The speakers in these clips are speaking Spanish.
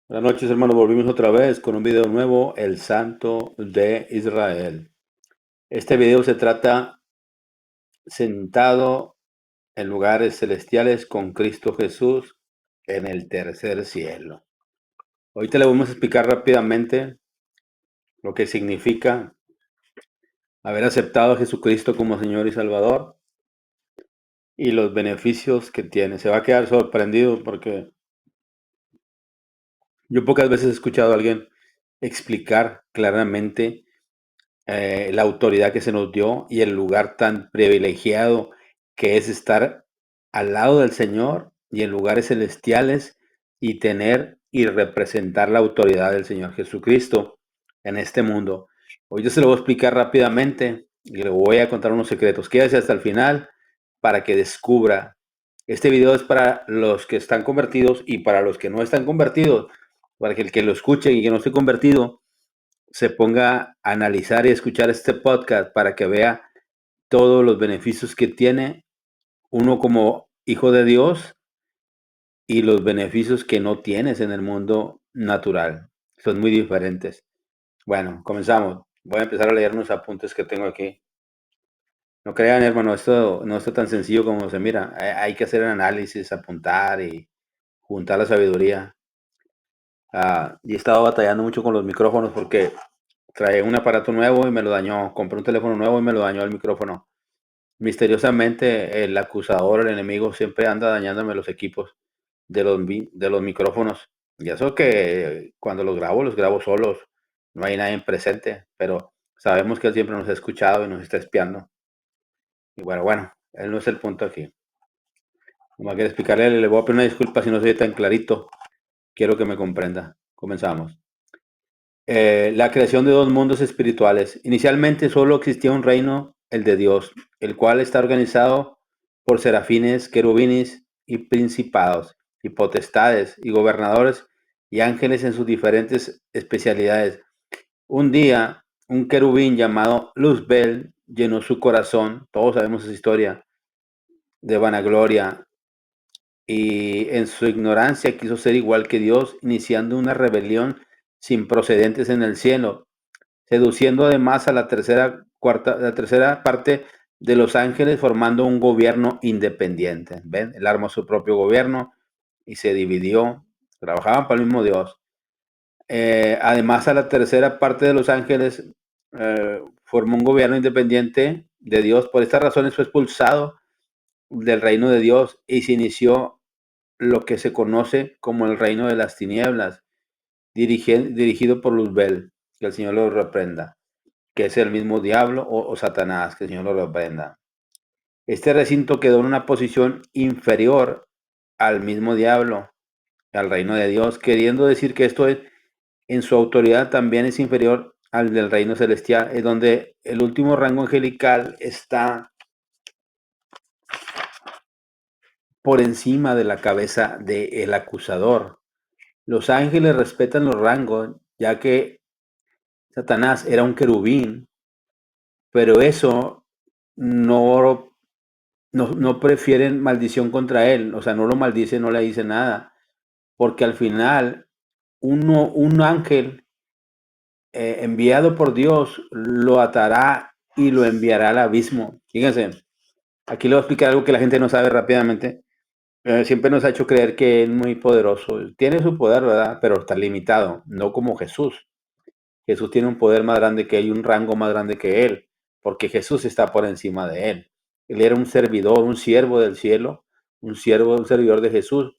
Buenas noches, hermano. Volvimos otra vez con un video nuevo, El Santo de Israel. Este video se trata sentado en lugares celestiales con Cristo Jesús en el tercer cielo. Ahorita le vamos a explicar rápidamente lo que significa haber aceptado a Jesucristo como Señor y Salvador y los beneficios que tiene. Se va a quedar sorprendido porque yo pocas veces he escuchado a alguien explicar claramente la autoridad que se nos dio y el lugar tan privilegiado que es estar al lado del Señor y en lugares celestiales y tener y representar la autoridad del Señor Jesucristo en este mundo. Hoy yo se lo voy a explicar rápidamente y le voy a contar unos secretos. Quédese hasta el final para que descubra. Este video es para los que están convertidos y para los que no están convertidos, para que el que lo escuche y que no esté convertido se ponga a analizar y escuchar este podcast para que vea todos los beneficios que tiene uno como hijo de Dios y los beneficios que no tienes en el mundo natural. Son muy diferentes. Bueno, comenzamos. Voy a empezar a leer unos apuntes que tengo aquí. No crean, hermano, esto no está tan sencillo como se mira. Hay que hacer análisis, apuntar y juntar la sabiduría. Y he estado batallando mucho con los micrófonos porque traía un aparato nuevo y me lo dañó. Compré un teléfono nuevo y me lo dañó el micrófono. Misteriosamente, el acusador, el enemigo, siempre anda dañándome los equipos de los micrófonos. Y eso que cuando los grabo solos. No hay nadie presente, pero sabemos que él siempre nos ha escuchado y nos está espiando. Y bueno, él no es el punto aquí. Como quiero explicarle, le voy a pedir una disculpa si no soy tan clarito. Quiero que me comprenda. Comenzamos. La creación de dos mundos espirituales. Inicialmente solo existía un reino, el de Dios, el cual está organizado por serafines, querubines y principados, y potestades, y gobernadores, y ángeles en sus diferentes especialidades. Un día, un querubín llamado Luzbel llenó su corazón, todos sabemos esa historia, de vanagloria, y en su ignorancia quiso ser igual que Dios, iniciando una rebelión sin precedentes en el cielo, seduciendo además a la tercera parte de los ángeles, formando un gobierno independiente. ¿Ven? Él armó su propio gobierno y se dividió. Trabajaban para el mismo Dios. Además, a la tercera parte de los ángeles formó un gobierno independiente de Dios. Por estas razones fue expulsado del reino de Dios y se inició lo que se conoce como el reino de las tinieblas, dirigido por Luzbel. Que el Señor lo reprenda, que es el mismo diablo o Satanás, que el Señor lo reprenda. Este recinto quedó en una posición inferior al mismo diablo, al reino de Dios, queriendo decir que esto es, en su autoridad también es inferior al del reino celestial, es donde el último rango angelical está por encima de la cabeza del acusador. Los ángeles respetan los rangos, ya que Satanás era un querubín, pero eso no no prefieren maldición contra él, o sea, no lo maldice, no le dice nada, porque al final un ángel enviado por Dios lo atará y lo enviará al abismo. Fíjense, aquí le voy a explicar algo que la gente no sabe rápidamente. Siempre nos ha hecho creer que es muy poderoso. Tiene su poder, ¿verdad? Pero está limitado, no como Jesús. Jesús tiene un poder más grande que él y un rango más grande que él, porque Jesús está por encima de él. Él era un servidor, un siervo del cielo, un servidor de Jesús,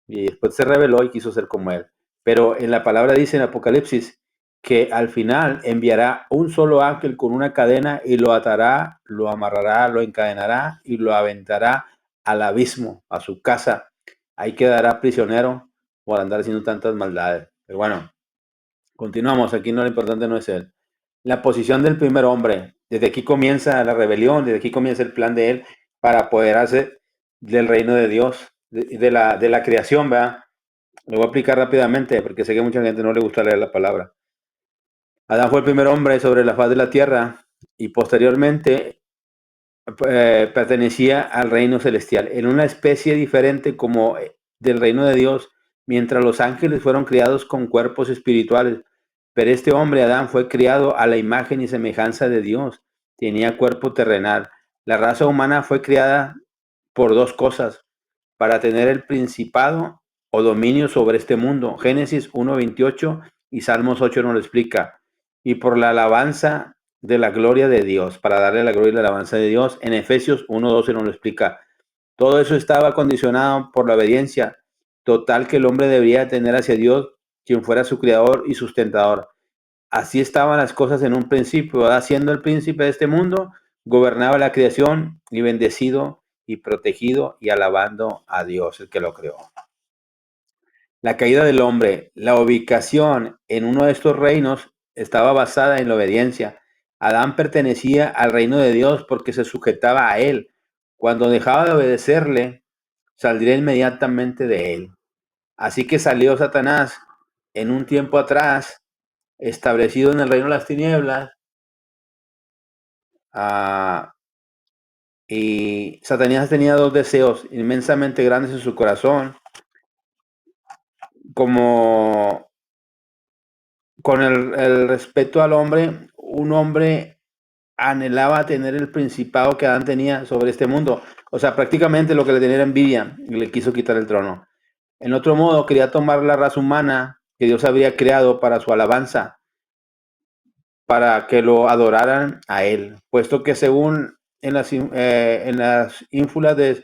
y después se rebeló y quiso ser como él. Pero en la palabra dice en Apocalipsis que al final enviará un solo ángel con una cadena y lo atará, lo amarrará, lo encadenará y lo aventará al abismo, a su casa. Ahí quedará prisionero por andar haciendo tantas maldades. Pero bueno, continuamos, aquí no lo importante no es él. La posición del primer hombre, desde aquí comienza la rebelión, desde aquí comienza el plan de él para apoderarse del reino de Dios, de la creación, ¿verdad? Lo voy a explicar rápidamente porque sé que a mucha gente no le gusta leer la palabra. Adán fue el primer hombre sobre la faz de la tierra y posteriormente pertenecía al reino celestial, en una especie diferente como del reino de Dios, mientras los ángeles fueron criados con cuerpos espirituales. Pero este hombre, Adán, fue criado a la imagen y semejanza de Dios. Tenía cuerpo terrenal. La raza humana fue criada por dos cosas: para tener el principado o dominio sobre este mundo. Génesis 1:28 y Salmos 8 nos lo explica. Y por la alabanza de la gloria de Dios, para darle la gloria y la alabanza de Dios. En Efesios 1:12 nos lo explica. Todo eso estaba condicionado por la obediencia total que el hombre debería tener hacia Dios, quien fuera su creador y sustentador. Así estaban las cosas en un principio. ¿Verdad? Siendo el príncipe de este mundo, gobernaba la creación y bendecido y protegido y alabando a Dios, el que lo creó. La caída del hombre, la ubicación en uno de estos reinos estaba basada en la obediencia. Adán pertenecía al reino de Dios porque se sujetaba a él. Cuando dejaba de obedecerle, saldría inmediatamente de él. Así que salió Satanás en un tiempo atrás, establecido en el reino de las tinieblas, ah, y Satanás tenía dos deseos inmensamente grandes en su corazón, como con el respeto al hombre. Un hombre anhelaba tener el principado que Adán tenía sobre este mundo. O sea, prácticamente lo que le tenía era envidia y le quiso quitar el trono. En otro modo, quería tomar la raza humana que Dios habría creado para su alabanza, para que lo adoraran a él, puesto que según en las ínfulas de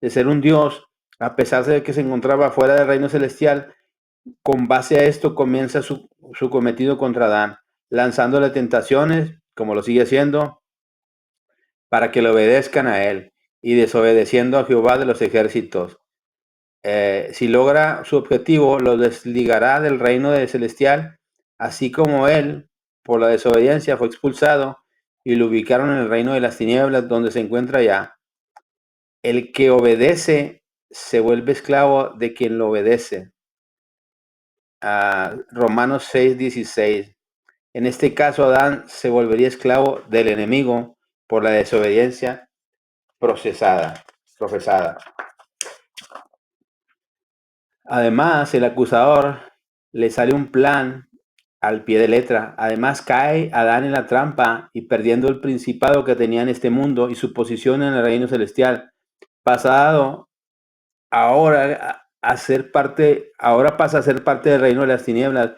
ser un Dios, a pesar de que se encontraba fuera del reino celestial, con base a esto comienza su cometido contra Adán, lanzándole tentaciones, como lo sigue haciendo, para que le obedezcan a él, y desobedeciendo a Jehová de los ejércitos. Si logra su objetivo, lo desligará del reino celestial, así como él, por la desobediencia, fue expulsado y lo ubicaron en el reino de las tinieblas, donde se encuentra ya. El que obedece se vuelve esclavo de quien lo obedece. Romanos 6:16. En este caso, Adán se volvería esclavo del enemigo por la desobediencia profesada. Además, el acusador le sale un plan al pie de letra. Además, cae Adán en la trampa y perdiendo el principado que tenía en este mundo y su posición en el reino celestial, pasado ahora pasa a ser parte del reino de las tinieblas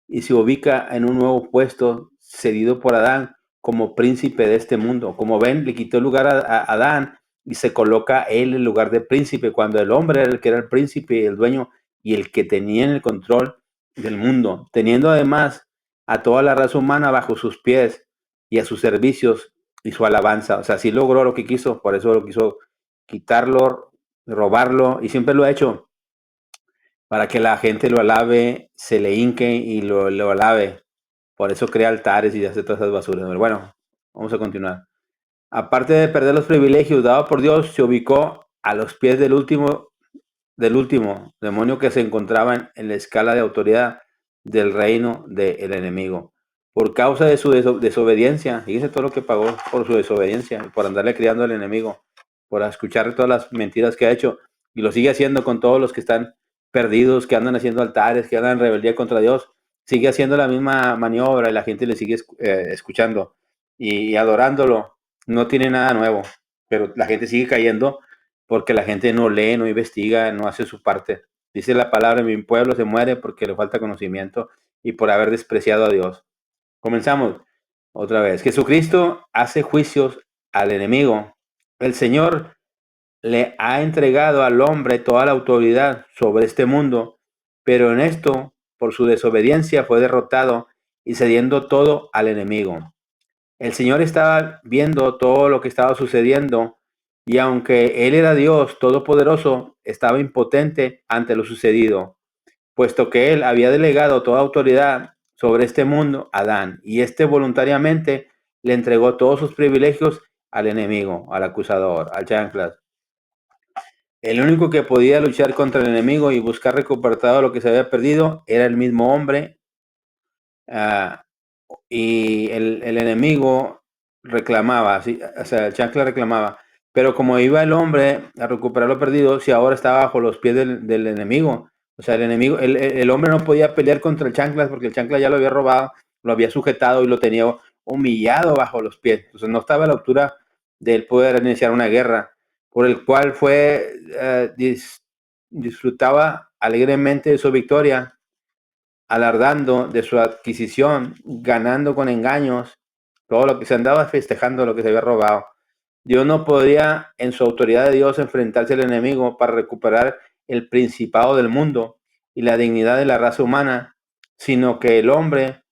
y se ubica en un nuevo puesto cedido por Adán como príncipe de este mundo. Como ven, le quitó el lugar a Adán y se coloca él en lugar de príncipe, cuando el hombre era el que era el príncipe, el dueño y el que tenía el control del mundo, teniendo además a toda la raza humana bajo sus pies y a sus servicios y su alabanza. O sea, sí logró lo que quiso, por eso lo quiso quitarlo, robarlo, y siempre lo ha hecho para que la gente lo alabe, se le hinque y lo alabe. Por eso crea altares y hace todas esas basuras. Pero bueno, vamos a continuar. Aparte de perder los privilegios dados por Dios, se ubicó a los pies del último demonio que se encontraba en la escala de autoridad del reino del enemigo. Por causa de su desobediencia, fíjense todo lo que pagó por su desobediencia, por andarle criando al enemigo, por escuchar todas las mentiras que ha hecho, y lo sigue haciendo con todos los que están perdidos, que andan haciendo altares, que andan en rebeldía contra Dios. Sigue haciendo la misma maniobra y la gente le sigue escuchando y adorándolo. No tiene nada nuevo, pero la gente sigue cayendo porque la gente no lee, no investiga, no hace su parte. Dice la palabra: mi pueblo se muere porque le falta conocimiento y por haber despreciado a Dios. Comenzamos otra vez. Jesucristo hace juicios al enemigo. El Señor le ha entregado al hombre toda la autoridad sobre este mundo, pero en esto, por su desobediencia, fue derrotado y cediendo todo al enemigo. El Señor estaba viendo todo lo que estaba sucediendo y aunque Él era Dios todopoderoso, estaba impotente ante lo sucedido, puesto que Él había delegado toda autoridad sobre este mundo a Adán y éste voluntariamente le entregó todos sus privilegios al enemigo, al acusador, al chanclas. El único que podía luchar contra el enemigo y buscar recuperar todo lo que se había perdido era el mismo hombre. ah, y el enemigo reclamaba, ¿sí? O sea, el chancla reclamaba, pero como iba el hombre a recuperar lo perdido, si ahora estaba bajo los pies del enemigo, O sea, el enemigo, el hombre no podía pelear contra el chanclas porque el chancla ya lo había robado, lo había sujetado y lo tenía humillado bajo los pies. Entonces no estaba a la altura de él poder iniciar una guerra, por el cual disfrutaba alegremente de su victoria, alardando de su adquisición, ganando con engaños todo lo que se andaba festejando, lo que se había robado. Dios no podía, en su autoridad de Dios, enfrentarse al enemigo para recuperar el principado del mundo y la dignidad de la raza humana, sino que el hombre,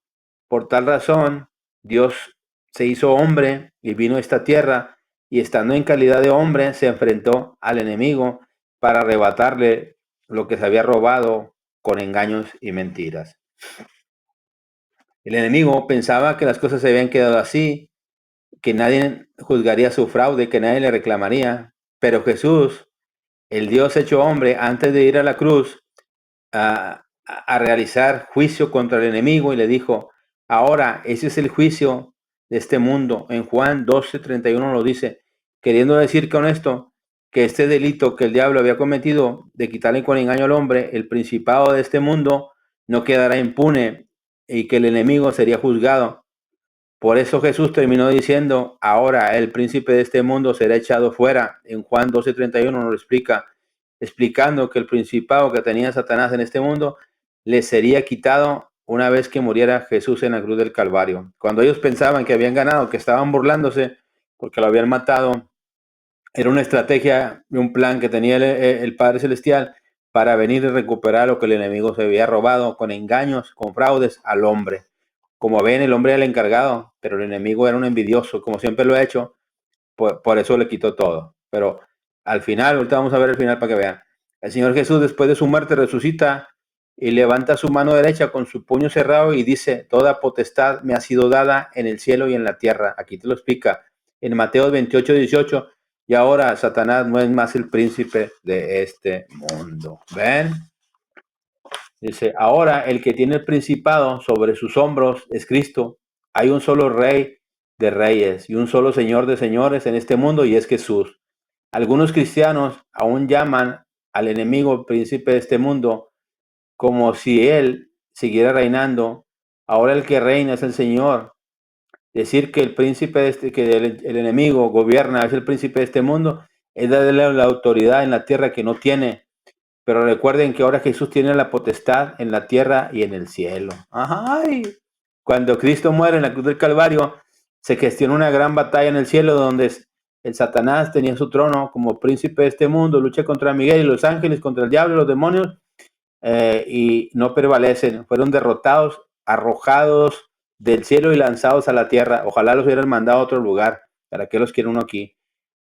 por tal razón, Dios se hizo hombre y vino a esta tierra y estando en calidad de hombre se enfrentó al enemigo para arrebatarle lo que se había robado con engaños y mentiras. El enemigo pensaba que las cosas se habían quedado así, que nadie juzgaría su fraude, que nadie le reclamaría, pero Jesús, el Dios hecho hombre, antes de ir a la cruz a realizar juicio contra el enemigo, y le dijo, ahora ese es el juicio de este mundo. En Juan 12:31 lo dice, queriendo decir con esto que este delito que el diablo había cometido de quitarle con engaño al hombre el principado de este mundo no quedará impune y que el enemigo sería juzgado. Por eso Jesús terminó diciendo, ahora el príncipe de este mundo será echado fuera. En Juan 12:31 nos lo explica, explicando que el principado que tenía Satanás en este mundo le sería quitado una vez que muriera Jesús en la cruz del Calvario. Cuando ellos pensaban que habían ganado, que estaban burlándose porque lo habían matado, era una estrategia y un plan que tenía el Padre Celestial para venir y recuperar lo que el enemigo se había robado con engaños, con fraudes al hombre. Como ven, el hombre era el encargado, pero el enemigo era un envidioso, como siempre lo ha hecho, por eso le quitó todo. Pero al final, ahorita vamos a ver el final para que vean. El Señor Jesús, después de su muerte, resucita y levanta su mano derecha con su puño cerrado y dice, toda potestad me ha sido dada en el cielo y en la tierra. Aquí te lo explica en Mateo 28:18. Y ahora Satanás no es más el príncipe de este mundo. ¿Ven? Dice, ahora el que tiene el principado sobre sus hombros es Cristo. Hay un solo rey de reyes y un solo señor de señores en este mundo y es Jesús. Algunos cristianos aún llaman al enemigo príncipe de este mundo como si él siguiera reinando. Ahora el que reina es el Señor. Decir que el príncipe de este, que el enemigo gobierna, es el príncipe de este mundo, es darle la autoridad en la tierra que no tiene. Pero recuerden que ahora Jesús tiene la potestad en la tierra y en el cielo. ¡Ay! Cuando Cristo muere en la cruz del Calvario, se gestiona una gran batalla en el cielo donde el Satanás tenía su trono como príncipe de este mundo, lucha contra Miguel y los ángeles, contra el diablo y los demonios, y no prevalecen. Fueron derrotados, arrojados del cielo y lanzados a la tierra. Ojalá los hubieran mandado a otro lugar. ¿Para qué los quiere uno aquí?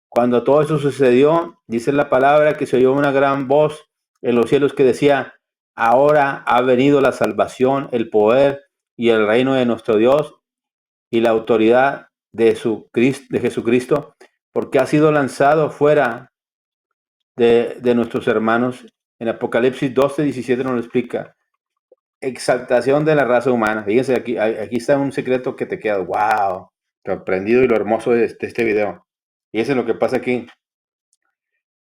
Cuando todo eso sucedió, dice la palabra que se oyó una gran voz en los cielos que decía, ahora ha venido la salvación, el poder y el reino de nuestro Dios y la autoridad de Jesucristo, porque ha sido lanzado fuera de nuestros hermanos. En Apocalipsis 12:17 nos lo explica. Exaltación de la raza humana. Fíjense, aquí está un secreto que te queda, wow, sorprendido y lo hermoso de este video. Y eso es lo que pasa aquí.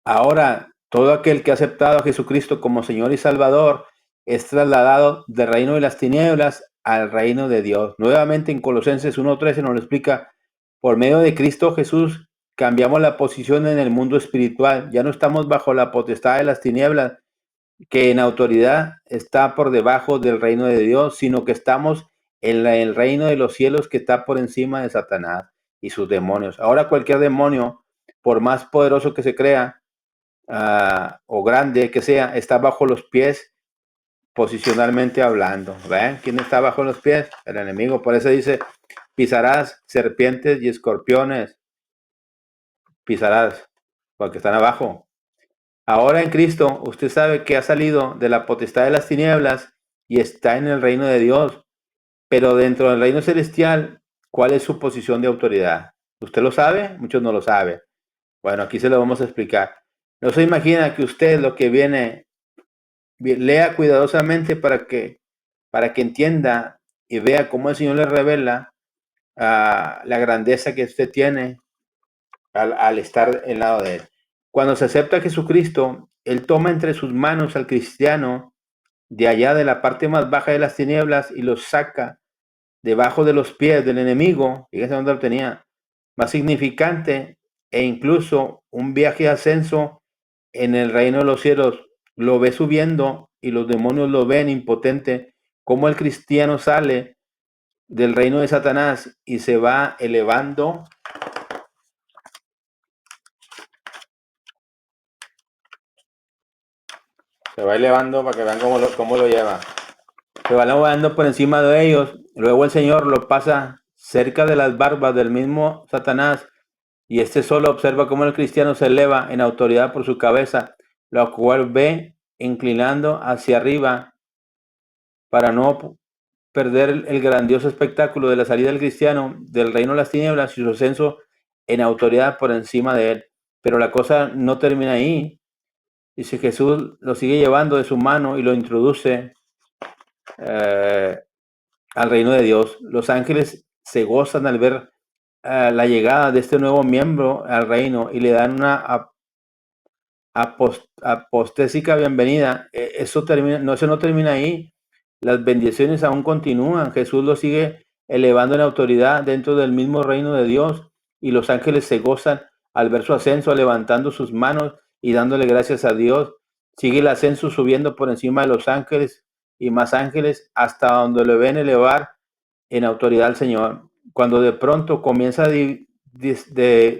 Ahora, todo aquel que ha aceptado a Jesucristo como Señor y Salvador es trasladado del reino de las tinieblas al reino de Dios. Nuevamente en Colosenses 1:13 nos lo explica, por medio de Cristo Jesús cambiamos la posición en el mundo espiritual. Ya no estamos bajo la potestad de las tinieblas, que en autoridad está por debajo del reino de Dios, sino que estamos en el reino de los cielos que está por encima de Satanás y sus demonios. Ahora cualquier demonio, por más poderoso que se crea, o grande que sea, está bajo los pies posicionalmente hablando. ¿Ven? ¿Quién está bajo los pies? El enemigo. Por eso dice, pisarás serpientes y escorpiones. Pisarás, porque están abajo. Ahora en Cristo, usted sabe que ha salido de la potestad de las tinieblas y está en el reino de Dios. Pero dentro del reino celestial, ¿cuál es su posición de autoridad? ¿Usted lo sabe? Muchos no lo saben. Bueno, aquí se lo vamos a explicar. No se imagina que usted lo que viene, lea cuidadosamente para que entienda y vea cómo el Señor le revela la grandeza que usted tiene al estar al lado de Él. Cuando se acepta a Jesucristo, Él toma entre sus manos al cristiano de allá de la parte más baja de las tinieblas y los saca debajo de los pies del enemigo. Fíjense dónde lo tenía. Más significante e incluso un viaje de ascenso en el reino de los cielos. Lo ve subiendo y los demonios lo ven impotente. Como el cristiano sale del reino de Satanás y se va elevando. Se va elevando para que vean cómo lo lleva. Se va elevando por encima de ellos. Luego el Señor lo pasa cerca de las barbas del mismo Satanás. Y este solo observa cómo el cristiano se eleva en autoridad por su cabeza, lo cual ve inclinando hacia arriba para no perder el grandioso espectáculo de la salida del cristiano del reino de las tinieblas y su ascenso en autoridad por encima de él. Pero la cosa no termina ahí. Dice Jesús lo sigue llevando de su mano y lo introduce eh, al reino de Dios. Los ángeles se gozan al ver la llegada de este nuevo miembro al reino y le dan una apostésica bienvenida. Eso no termina ahí. Las bendiciones aún continúan. Jesús lo sigue elevando en autoridad dentro del mismo reino de Dios y los ángeles se gozan al ver su ascenso, levantando sus manos y dándole gracias a Dios. Sigue el ascenso subiendo por encima de los ángeles y más ángeles hasta donde lo ven elevar en autoridad al Señor. Cuando de pronto comienza a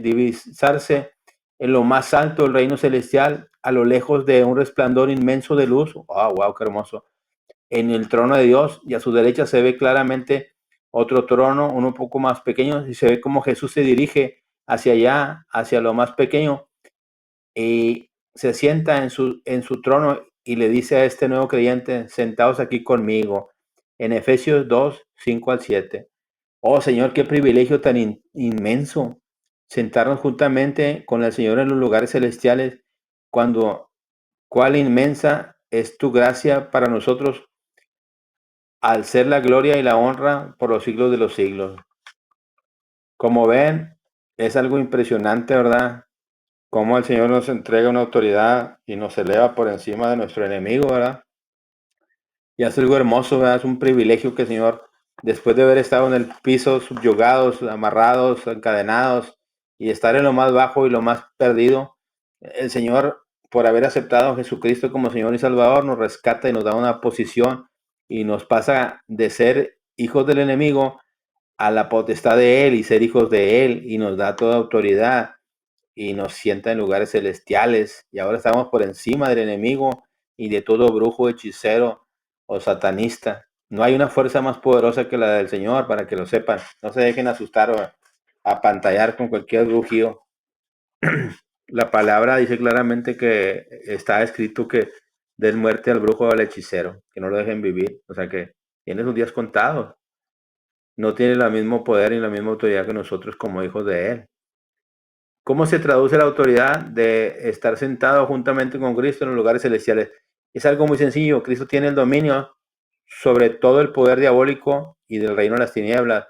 divisarse en lo más alto del reino celestial, a lo lejos de un resplandor inmenso de luz. ¡Oh, wow, qué hermoso! En el trono de Dios, y a su derecha se ve claramente otro trono, uno un poco más pequeño, y se ve como Jesús se dirige hacia allá, hacia lo más pequeño, y se sienta en su trono y le dice a este nuevo creyente: sentaos aquí conmigo. En Efesios 2, 5 al 7. Oh Señor, qué privilegio tan inmenso sentarnos juntamente con el Señor en los lugares celestiales, cuando cuál inmensa es tu gracia para nosotros, al ser la gloria y la honra por los siglos de los siglos. Como ven, es algo impresionante, ¿verdad? Cómo el Señor nos entrega una autoridad y nos eleva por encima de nuestro enemigo, ¿verdad? Y es algo hermoso, ¿verdad? Es un privilegio que el Señor, después de haber estado en el piso, subyugados, amarrados, encadenados, y estar en lo más bajo y lo más perdido, el Señor, por haber aceptado a Jesucristo como Señor y Salvador, nos rescata y nos da una posición y nos pasa de ser hijos del enemigo a la potestad de Él y ser hijos de Él, y nos da toda autoridad y nos sienta en lugares celestiales, y ahora estamos por encima del enemigo y de todo brujo, hechicero o satanista. No hay una fuerza más poderosa que la del Señor, para que lo sepan. No se dejen asustar o apantallar con cualquier brujío. La palabra dice claramente que está escrito que den muerte al brujo o al hechicero, que no lo dejen vivir. O sea que tiene sus días contados. No tiene el mismo poder y la misma autoridad que nosotros como hijos de Él. ¿Cómo se traduce la autoridad de estar sentado juntamente con Cristo en los lugares celestiales? Es algo muy sencillo. Cristo tiene el dominio sobre todo el poder diabólico y del reino de las tinieblas,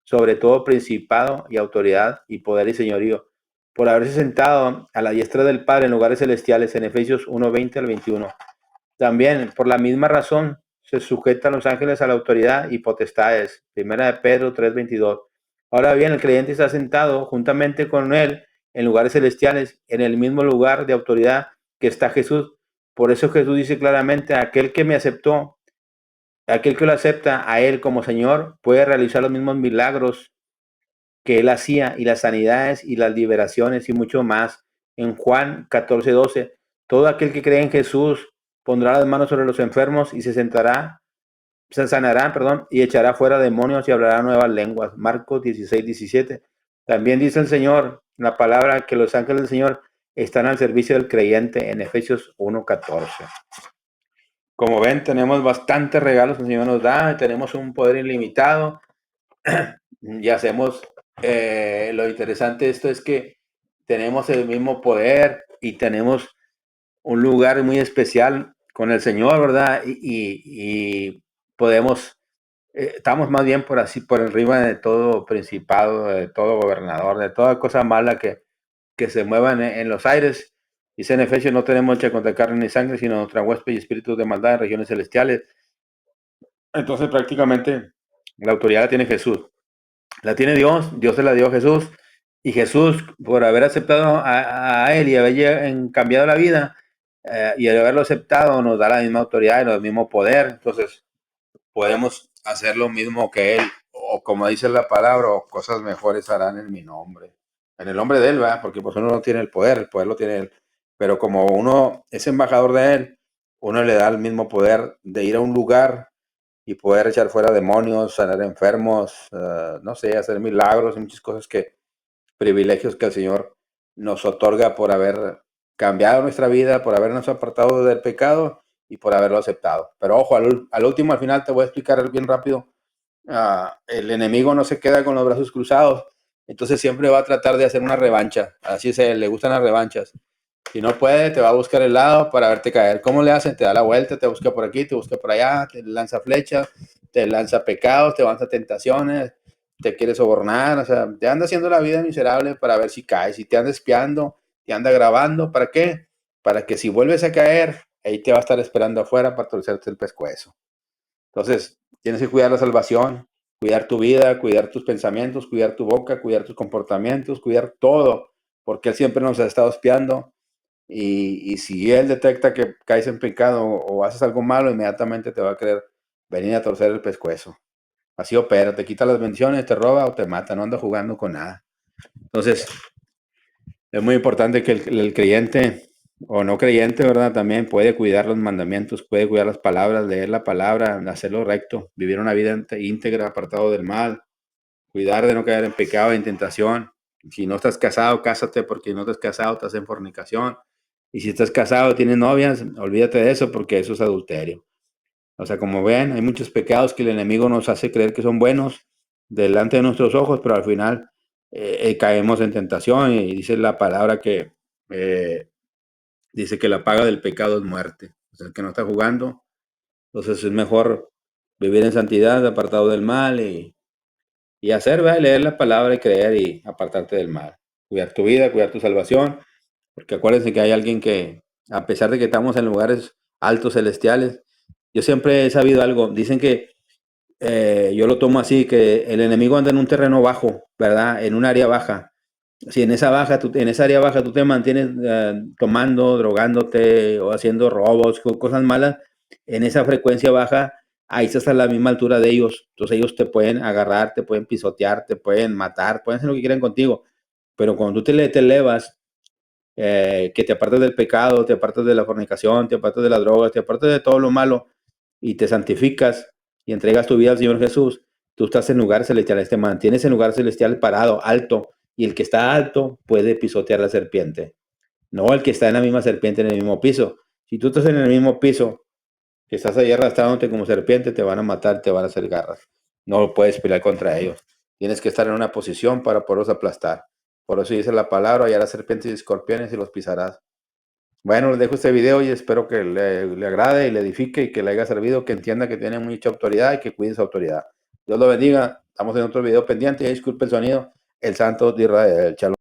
sobre todo principado y autoridad y poder y señorío, por haberse sentado a la diestra del Padre en lugares celestiales, en Efesios 1:20 al 21. También, por la misma razón, se sujetan los ángeles a la autoridad y potestades. Primera de Pedro 3:22. Ahora bien, el creyente está sentado juntamente con él en lugares celestiales, en el mismo lugar de autoridad que está Jesús. Por eso Jesús dice claramente: aquel que me aceptó, aquel que lo acepta a él como Señor, puede realizar los mismos milagros que él hacía, y las sanidades y las liberaciones y mucho más. En Juan 14:12, todo aquel que cree en Jesús pondrá las manos sobre los enfermos y se sanarán, perdón, y echará fuera demonios y hablará nuevas lenguas. Marcos 16:17. También dice el Señor, la palabra, que los ángeles del Señor están al servicio del creyente, en Efesios 1:14. Como ven, tenemos bastantes regalos que el Señor nos da, tenemos un poder ilimitado y hacemos, lo interesante de esto es que tenemos el mismo poder y tenemos un lugar muy especial con el Señor, ¿verdad? Y podemos, estamos más bien por así, por encima de todo principado, de todo gobernador, de toda cosa mala que se mueva en los aires. Dice en Efesios, no tenemos lucha contra carne ni sangre, sino contra huésped y espíritus de maldad en regiones celestiales. Entonces prácticamente la autoridad la tiene Jesús. La tiene Dios, Dios se la dio a Jesús, y Jesús, por haber aceptado a Él y haber cambiado la vida, y al haberlo aceptado, nos da la misma autoridad y el mismo poder. Entonces, podemos hacer lo mismo que Él, o como dice la palabra, o cosas mejores harán en mi nombre. En el nombre de Él, ¿verdad? Porque pues uno no tiene el poder lo tiene Él. Pero como uno es embajador de Él, uno le da el mismo poder de ir a un lugar y poder echar fuera demonios, sanar enfermos, no sé, hacer milagros y muchas cosas privilegios que el Señor nos otorga por haber cambiado nuestra vida, por habernos apartado del pecado y por haberlo aceptado. Pero ojo, al último, al final te voy a explicar bien rápido. El enemigo no se queda con los brazos cruzados, entonces siempre va a tratar de hacer una revancha. Así es, le gustan las revanchas. Si no puede, te va a buscar el lado para verte caer. ¿Cómo le hacen? Te da la vuelta, te busca por aquí, te busca por allá, te lanza flechas, te lanza pecados, te lanza tentaciones, te quiere sobornar, o sea, te anda haciendo la vida miserable para ver si caes. Si te anda espiando, te anda grabando, ¿para qué? Para que si vuelves a caer, ahí te va a estar esperando afuera para torcerte el pescuezo. Entonces, tienes que cuidar la salvación, cuidar tu vida, cuidar tus pensamientos, cuidar tu boca, cuidar tus comportamientos, cuidar todo, porque Él siempre nos ha estado espiando. Y si Él detecta que caes en pecado o haces algo malo, inmediatamente te va a querer venir a torcer el pescuezo. Así opera, te quita las bendiciones, te roba o te mata, no anda jugando con nada. Entonces, es muy importante que el creyente o no creyente, ¿verdad? También puede cuidar los mandamientos, puede cuidar las palabras, leer la palabra, hacerlo recto, vivir una vida íntegra, apartado del mal, cuidar de no caer en pecado, en tentación. Si no estás casado, cásate, porque si no estás casado, estás en fornicación. Y si estás casado, tienes novias, olvídate de eso, porque eso es adulterio. O sea, como ven, hay muchos pecados que el enemigo nos hace creer que son buenos delante de nuestros ojos, pero al final caemos en tentación, y dice la palabra que eh, dice que la paga del pecado es muerte. O sea, el que no está jugando, entonces es mejor vivir en santidad, apartado del mal, y hacer, ¿verdad? Leer la palabra y creer y apartarte del mal. Cuidar tu vida, cuidar tu salvación, porque acuérdense que hay alguien que, a pesar de que estamos en lugares altos celestiales, yo siempre he sabido algo. Dicen que yo lo tomo así, que el enemigo anda en un terreno bajo, ¿verdad? En un área baja. Si en esa en esa área baja tú te mantienes tomando, drogándote o haciendo robos, cosas malas, en esa frecuencia baja, ahí estás a la misma altura de ellos. Entonces ellos te pueden agarrar, te pueden pisotear, te pueden matar, pueden hacer lo que quieran contigo. Pero cuando tú te elevas, que te apartas del pecado, te apartas de la fornicación, te apartas de las drogas, te apartas de todo lo malo y te santificas y entregas tu vida al Señor Jesús, tú estás en lugares celestiales, te mantienes en lugar celestial parado, alto, y el que está alto puede pisotear la serpiente, no el que está en la misma serpiente en el mismo piso. Si tú estás en el mismo piso, que estás ahí arrastrándote como serpiente, te van a matar, te van a hacer garras. No puedes pelear contra ellos. Tienes que estar en una posición para poderlos aplastar. Por eso dice la palabra, y harás serpientes y escorpiones y los pisarás. Bueno, les dejo este video y espero que le agrade y le edifique y que le haya servido, que entienda que tiene mucha autoridad y que cuide su autoridad. Dios lo bendiga. Estamos en otro video pendiente. Disculpe el sonido. El Santo de Israel. Shalom.